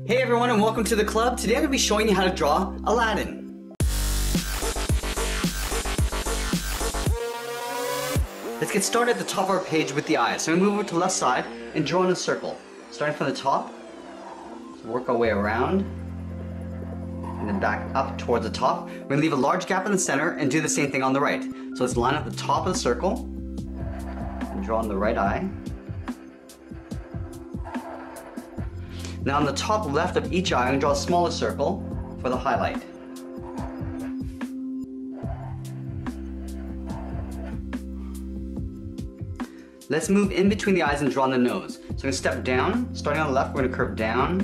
Hey everyone and welcome to the club. Today I'm going to be showing you how to draw Aladdin. Let's get started at the top of our page with the eyes. So I'm going to move over to the left side and draw in a circle. Starting from the top, so work our way around and then back up towards the top. We're going to leave a large gap in the center and do the same thing on the right. So let's line up the top of the circle and draw in the right eye. Now on the top left of each eye, I'm going to draw a smaller circle for the highlight. Let's move in between the eyes and draw on the nose. So I'm going to step down, starting on the left, we're going to curve down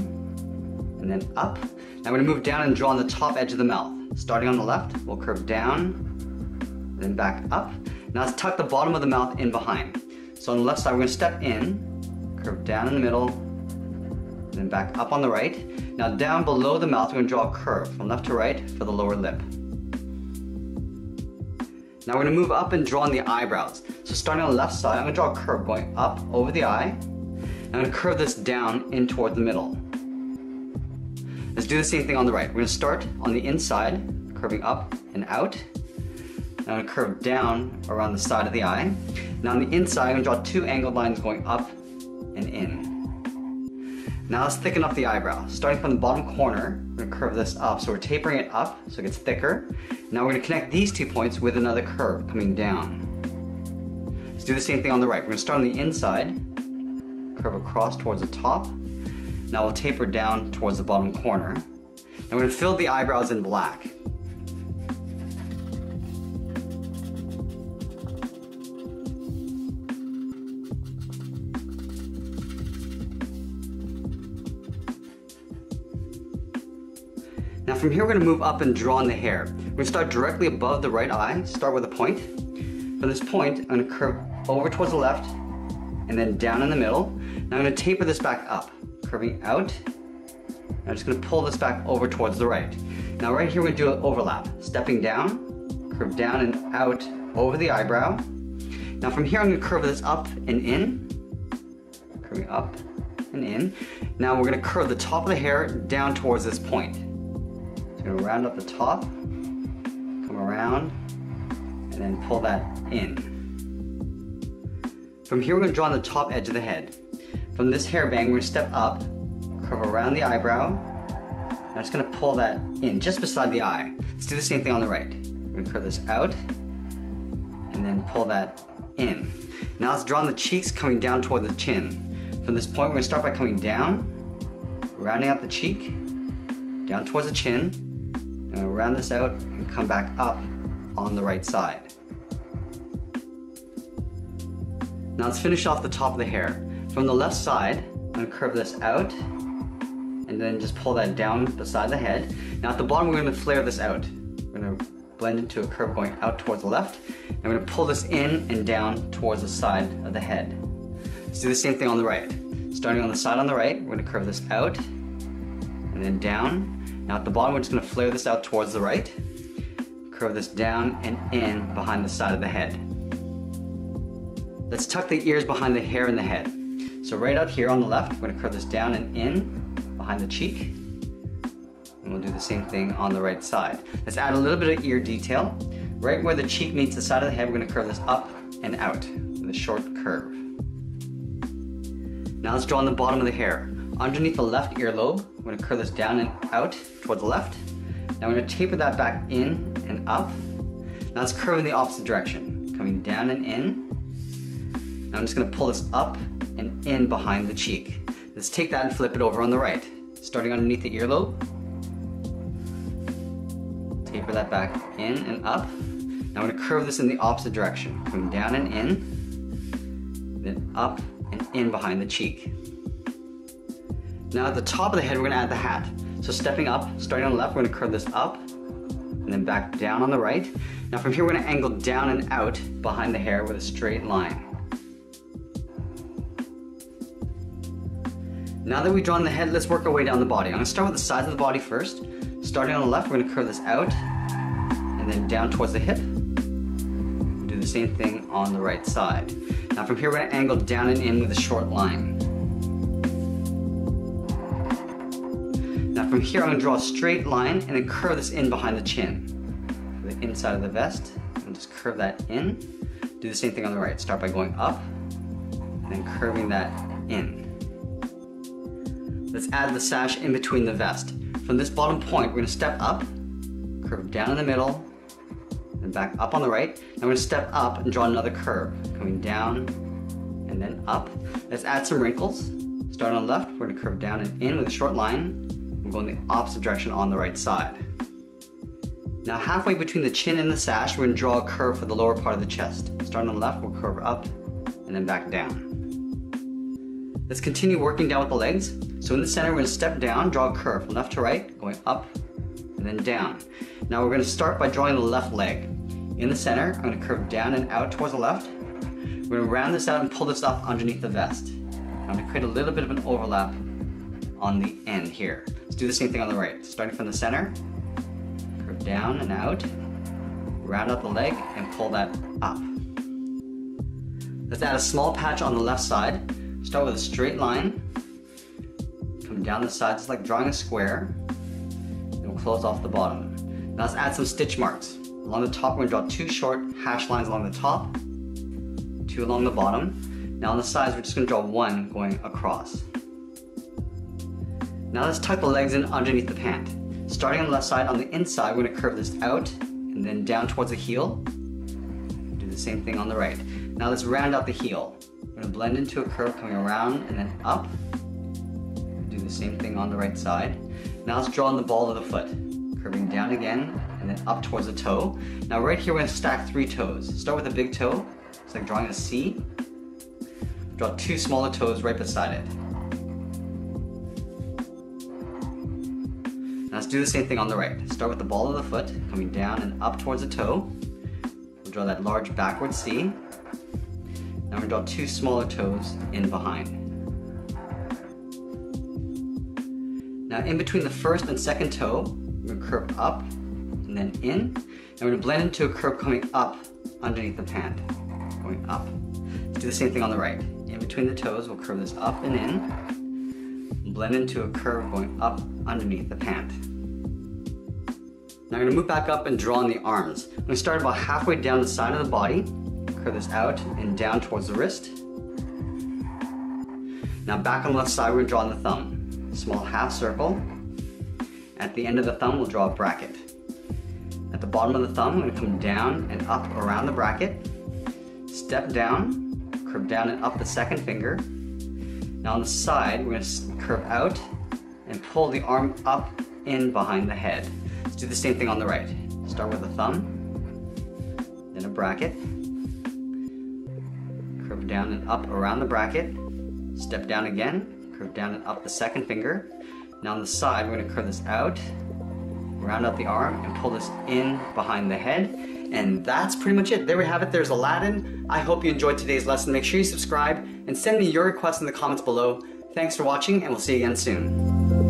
and then up. Now we're going to move down and draw on the top edge of the mouth. Starting on the left, we'll curve down, then back up. Now let's tuck the bottom of the mouth in behind. So on the left side, we're going to step in, curve down in the middle, then back up on the right. Now down below the mouth, we're going to draw a curve from left to right for the lower lip. Now we're going to move up and draw on the eyebrows. So starting on the left side, I'm going to draw a curve going up over the eye. I'm going to curve this down in toward the middle. Let's do the same thing on the right. We're going to start on the inside, curving up and out. Now I'm going to curve down around the side of the eye. Now on the inside, I'm going to draw two angled lines going up and in. Now let's thicken up the eyebrow. Starting from the bottom corner, we're going to curve this up. So we're tapering it up so it gets thicker. Now we're going to connect these 2 points with another curve coming down. Let's do the same thing on the right. We're going to start on the inside, curve across towards the top. Now we'll taper down towards the bottom corner. And we're going to fill the eyebrows in black. Now from here we're going to move up and draw on the hair. We're going to start directly above the right eye, start with a point. From this point, I'm going to curve over towards the left and then down in the middle. Now I'm going to taper this back up, curving out. I'm just going to pull this back over towards the right. Now right here we're going to do an overlap. Stepping down, curve down and out over the eyebrow. Now from here I'm going to curve this up and in, curving up and in. Now we're going to curve the top of the hair down towards this point. Going to round up the top, come around, and then pull that in. From here we're going to draw on the top edge of the head. From this hairband we're going to step up, curve around the eyebrow. I'm just going to pull that in just beside the eye. Let's do the same thing on the right. We're going to curve this out, and then pull that in. Now let's draw on the cheeks coming down toward the chin. From this point we're going to start by coming down, rounding out the cheek, down towards the chin. I'm going to round this out and come back up on the right side. Now let's finish off the top of the hair. From the left side, I'm going to curve this out and then just pull that down beside the head. Now at the bottom we're going to flare this out. We're going to blend into a curve going out towards the left. And we're going to pull this in and down towards the side of the head. Let's do the same thing on the right. Starting on the side on the right, we're going to curve this out and then down. Now at the bottom, we're just going to flare this out towards the right, curve this down and in behind the side of the head. Let's tuck the ears behind the hair in the head. So right out here on the left, we're going to curve this down and in behind the cheek. And we'll do the same thing on the right side. Let's add a little bit of ear detail. Right where the cheek meets the side of the head, we're going to curve this up and out with a short curve. Now let's draw on the bottom of the hair. Underneath the left earlobe, we're going to curve this down and out towards the left. Now we're going to taper that back in and up. Now let's curve in the opposite direction, coming down and in. Now I'm just going to pull this up and in behind the cheek. Let's take that and flip it over on the right. Starting underneath the earlobe, taper that back in and up. Now I'm going to curve this in the opposite direction, coming down and in, then up and in behind the cheek. Now at the top of the head, we're going to add the hat. So stepping up, starting on the left, we're going to curve this up and then back down on the right. Now from here, we're going to angle down and out behind the hair with a straight line. Now that we've drawn the head, let's work our way down the body. I'm going to start with the sides of the body first. Starting on the left, we're going to curve this out and then down towards the hip. Do the same thing on the right side. Now from here, we're going to angle down and in with a short line. Now from here, I'm gonna draw a straight line and then curve this in behind the chin. For the inside of the vest, and just curve that in. Do the same thing on the right. Start by going up and then curving that in. Let's add the sash in between the vest. From this bottom point, we're gonna step up, curve down in the middle, and back up on the right. Now we're gonna step up and draw another curve, coming down and then up. Let's add some wrinkles. Starting on the left, we're gonna curve down and in with a short line. We're going the opposite direction on the right side. Now halfway between the chin and the sash, we're gonna draw a curve for the lower part of the chest. Starting on the left, we'll curve up and then back down. Let's continue working down with the legs. So in the center, we're gonna step down, draw a curve from left to right, going up and then down. Now we're gonna start by drawing the left leg. In the center, I'm gonna curve down and out towards the left. We're gonna round this out and pull this up underneath the vest. I'm gonna create a little bit of an overlap on the end here. Let's do the same thing on the right. Starting from the center, curve down and out, round out the leg and pull that up. Let's add a small patch on the left side. Start with a straight line, come down the side just like drawing a square, and we'll close off the bottom. Now let's add some stitch marks. Along the top, we're gonna draw 2 short hash lines along the top, 2 along the bottom. Now on the sides, we're just gonna draw 1 going across. Now let's tuck the legs in underneath the pant. Starting on the left side, on the inside, we're gonna curve this out and then down towards the heel. Do the same thing on the right. Now let's round out the heel. We're gonna blend into a curve coming around and then up. Do the same thing on the right side. Now let's draw on the ball of the foot. Curving down again and then up towards the toe. Now right here we're gonna stack 3 toes. Start with a big toe. It's like drawing a C. Draw 2 smaller toes right beside it. Now let's do the same thing on the right. Start with the ball of the foot, coming down and up towards the toe. We'll draw that large backward C. Now we're going to draw 2 smaller toes in behind. Now in between the first and second toe, we're going to curve up and then in. And we're going to blend into a curve coming up underneath the pant, going up. Let's do the same thing on the right. In between the toes, we'll curve this up and in. Blend into a curve going up underneath the pant. Now I'm going to move back up and draw on the arms. I'm going to start about halfway down the side of the body. Curve this out and down towards the wrist. Now back on the left side, we're going to draw on the thumb. Small half circle. At the end of the thumb, we'll draw a bracket. At the bottom of the thumb, we're going to come down and up around the bracket. Step down, curve down and up the second finger. Now on the side, we're going to curve out and pull the arm up in behind the head. Let's do the same thing on the right. Start with the thumb, then a bracket. Curve down and up around the bracket, step down again, curve down and up the second finger. Now on the side, we're going to curve this out, round out the arm, and pull this in behind the head. And that's pretty much it. There we have it. There's Aladdin. I hope you enjoyed today's lesson. Make sure you subscribe and send me your requests in the comments below. Thanks for watching, and we'll see you again soon.